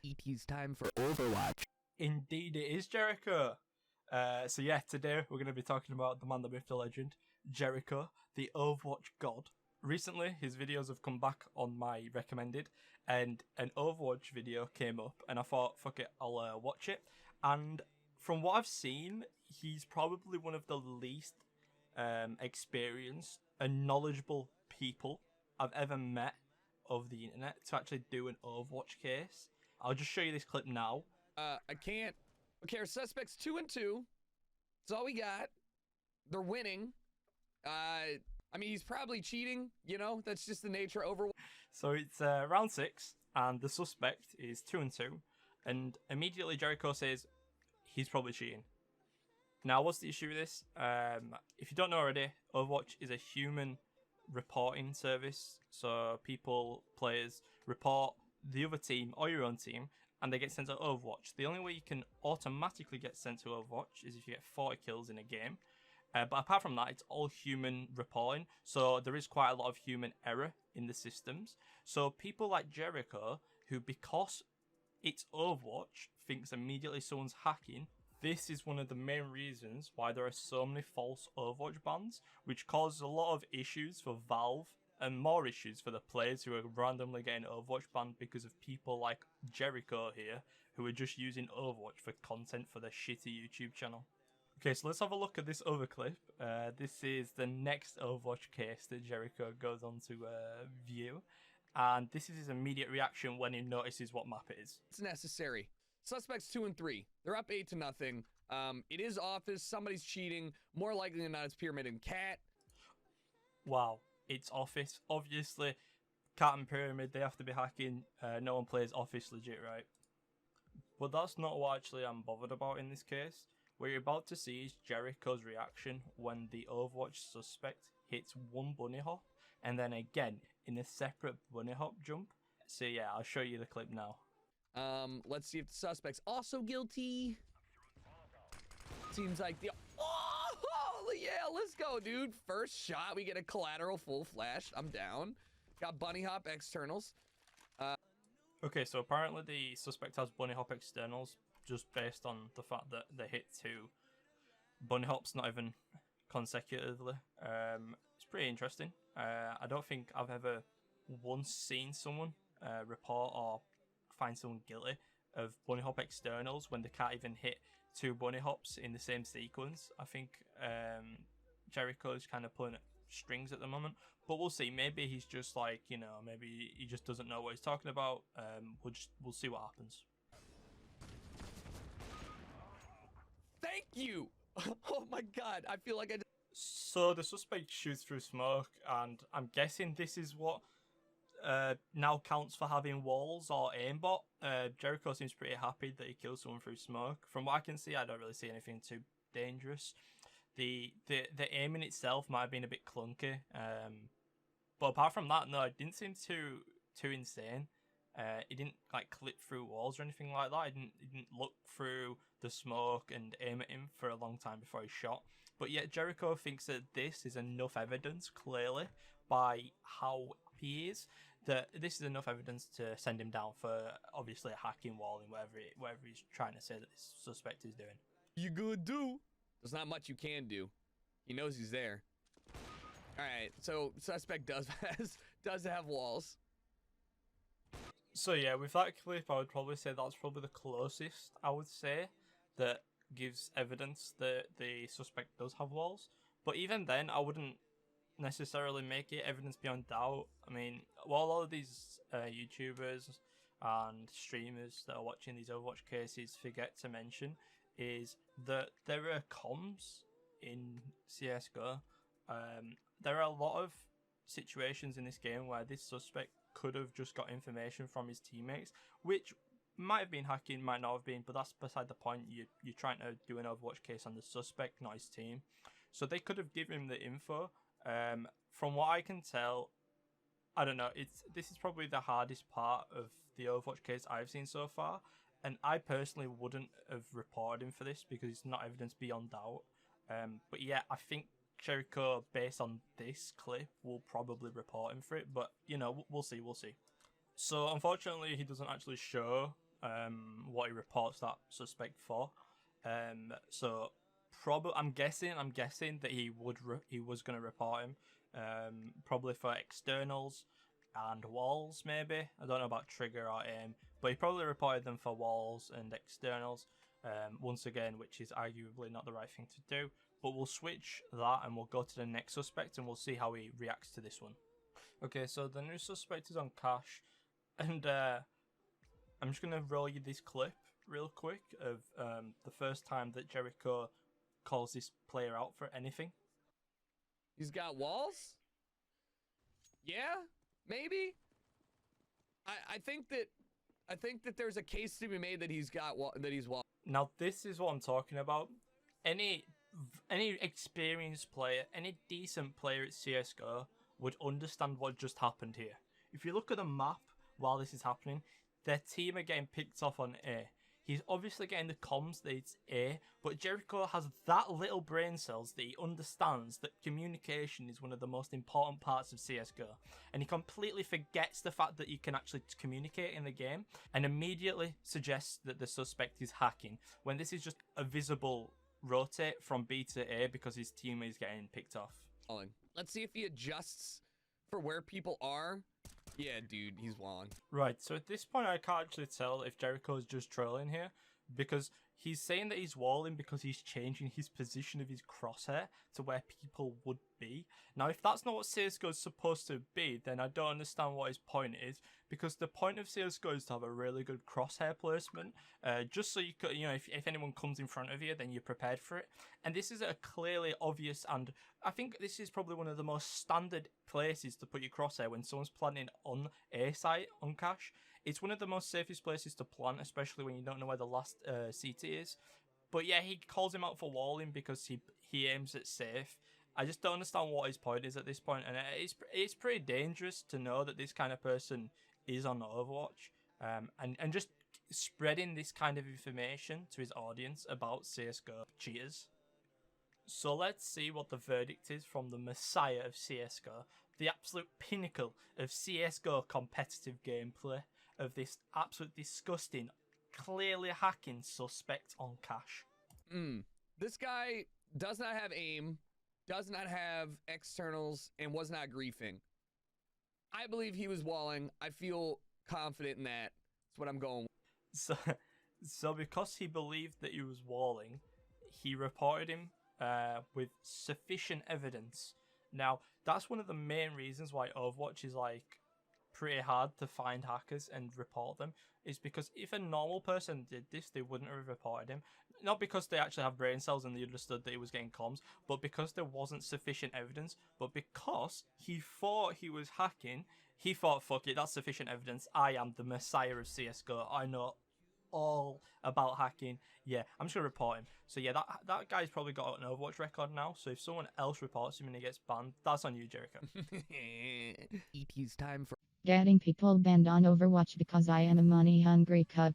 ET's time for Overwatch. Indeed it is, Jericho. So yeah, today we're going to be talking about the man, the myth, the legend, Jericho, the Overwatch God. Recently, his videos have come back on my recommended, and an Overwatch video came up, and I thought, fuck it, I'll watch it. And from what I've seen, he's probably one of the least experienced and knowledgeable people I've ever met of the internet to actually do an Overwatch case. I'll just show you this clip now. I can't. Okay, our suspects 2-2. That's all we got. They're winning. I mean, he's probably cheating. You know, that's just the nature of Overwatch. So it's round 6, and the suspect is 2-2, and immediately Jericho says he's probably cheating. Now, what's the issue with this? If you don't know already, Overwatch is a human reporting service. So players report the other team or your own team, and they get sent to Overwatch. The only way you can automatically get sent to Overwatch is if you get 40 kills in a game. But apart from that, it's all human reporting. So there is quite a lot of human error in the systems. So people like Jericho, who because it's Overwatch, thinks immediately someone's hacking. This is one of the main reasons why there are so many false Overwatch bans, which causes a lot of issues for Valve and more issues for the players who are randomly getting Overwatch banned because of people like Jericho here, who are just using Overwatch for content for their shitty YouTube channel. Okay, so let's have a look at this other clip. This is the next Overwatch case that Jericho goes on to view. And this is his immediate reaction when he notices what map it is. It's necessary. Suspects 2-3. They're up 8-0. It is office. Somebody's cheating. More likely than not, it's Pyramid and Cat. Wow, it's office. Obviously, Cat and Pyramid, they have to be hacking. No one plays office legit, right? But that's not what actually I'm bothered about in this case. What you're about to see is Jericho's reaction when the Overwatch suspect hits one bunny hop, and then again in a separate bunny hop jump. So yeah, I'll show you the clip now. Let's see if the suspect's also guilty. Seems like the... Oh, yeah, let's go, dude. First shot, we get a collateral full flash. I'm down. Got bunny hop externals. Okay, so apparently the suspect has bunny hop externals, just based on the fact that they hit 2 bunny hops, not even consecutively. It's pretty interesting. I don't think I've ever once seen someone report or find someone guilty of bunny hop externals when they can't even hit 2 bunny hops in the same sequence. I think Jericho is kind of pulling at strings at the moment, but we'll see. Maybe he's just like, you know, maybe he just doesn't know what he's talking about. We'll see what happens. Thank you. Oh my god, I feel like I... So the suspect shoots through smoke, and I'm guessing this is what now counts for having walls or aimbot. Jericho seems pretty happy that he kills someone through smoke. From what I can see, I don't really see anything too dangerous. The aiming itself might have been a bit clunky, but apart from that, no, it didn't seem too insane. He didn't like clip through walls or anything like that. He didn't look through the smoke and aim at him for a long time before he shot. But yet Jericho thinks that this is enough evidence, clearly, by how he is, that this is enough evidence to send him down for obviously a hacking wall and whatever he's trying to say that this suspect is doing. You good, do? There's not much you can do. He knows he's there. All right, so suspect does have walls. So yeah, with that clip, I would probably say that's probably the closest I would say that gives evidence that the suspect does have walls. But even then, I wouldn't necessarily make it evidence beyond doubt. I mean, what a lot of these YouTubers and streamers that are watching these Overwatch cases forget to mention is that there are comms in CSGO. There are a lot of situations in this game where this suspect could have just got information from his teammates, which might have been hacking, might not have been, but that's beside the point. You're trying to do an Overwatch case on the suspect, not his team. So they could have given him the info. From what I can tell, I don't know, this is probably the hardest part of the Overwatch case I've seen so far, and I personally wouldn't have reported him for this because it's not evidence beyond doubt. But yeah, I think Jericho, based on this clip, will probably report him for it, but you know, we'll see. So unfortunately, he doesn't actually show what he reports that suspect for. So probably I'm guessing that he was going to report him, probably for externals and walls maybe. I don't know about trigger or aim, but he probably reported them for walls and externals. Once again, which is arguably not the right thing to do. But we'll switch that and we'll go to the next suspect and we'll see how he reacts to this one. Okay, so the new suspect is on cash, and I'm just gonna roll you this clip real quick of the first time that Jericho calls this player out for anything. He's got walls? Yeah, maybe. I think that there's a case to be made that he's wall. Now this is what I'm talking about. Any experienced player, any decent player at CS:GO would understand what just happened here. If you look at the map while this is happening, their team are getting picked off on A. He's obviously getting the comms that it's A, but Jericho has that little brain cells that he understands that communication is one of the most important parts of CS:GO. And he completely forgets the fact that you can actually communicate in the game and immediately suggests that the suspect is hacking, when this is just a visible rotate from B to A because his team is getting picked off. Let's see if he adjusts for where people are. Yeah, dude, he's walling. Right, so at this point I can't actually tell if Jericho is just trolling here, because he's saying that he's walling because he's changing his position of his crosshair to where people would be. Now, if that's not what CS:GO is supposed to be, then I don't understand what his point is, because the point of CS:GO is to have a really good crosshair placement, just so you could, you know, if anyone comes in front of you, then you're prepared for it. And this is a clearly obvious, and I think this is probably one of the most standard places to put your crosshair when someone's planting on A site on cache. It's one of the most safest places to plant, especially when you don't know where the last CT is. But yeah, he calls him out for walling because he aims at safe. I just don't understand what his point is at this point, and it's pretty dangerous to know that this kind of person is on Overwatch, and just spreading this kind of information to his audience about CS:GO cheaters. So let's see what the verdict is from the messiah of CS:GO, the absolute pinnacle of CS:GO competitive gameplay, of this absolute disgusting, clearly hacking suspect on cache. This guy does not have aim, does not have externals, and was not griefing. I believe he was walling. I feel confident in that. That's what I'm going with. So because he believed that he was walling, he reported him with sufficient evidence. Now, that's one of the main reasons why Overwatch is like pretty hard to find hackers and report them, is because if a normal person did this, they wouldn't have reported him. Not because they actually have brain cells and they understood that he was getting comms, but because there wasn't sufficient evidence, but because he thought he was hacking, he thought, fuck it, that's sufficient evidence. I am the messiah of CS:GO. I know all about hacking. Yeah, I'm just gonna report him. So yeah, that guy's probably got an Overwatch record now, so if someone else reports him and he gets banned, that's on you, Jericho. ET's time for Getting people banned on Overwatch because I am a money-hungry cuck.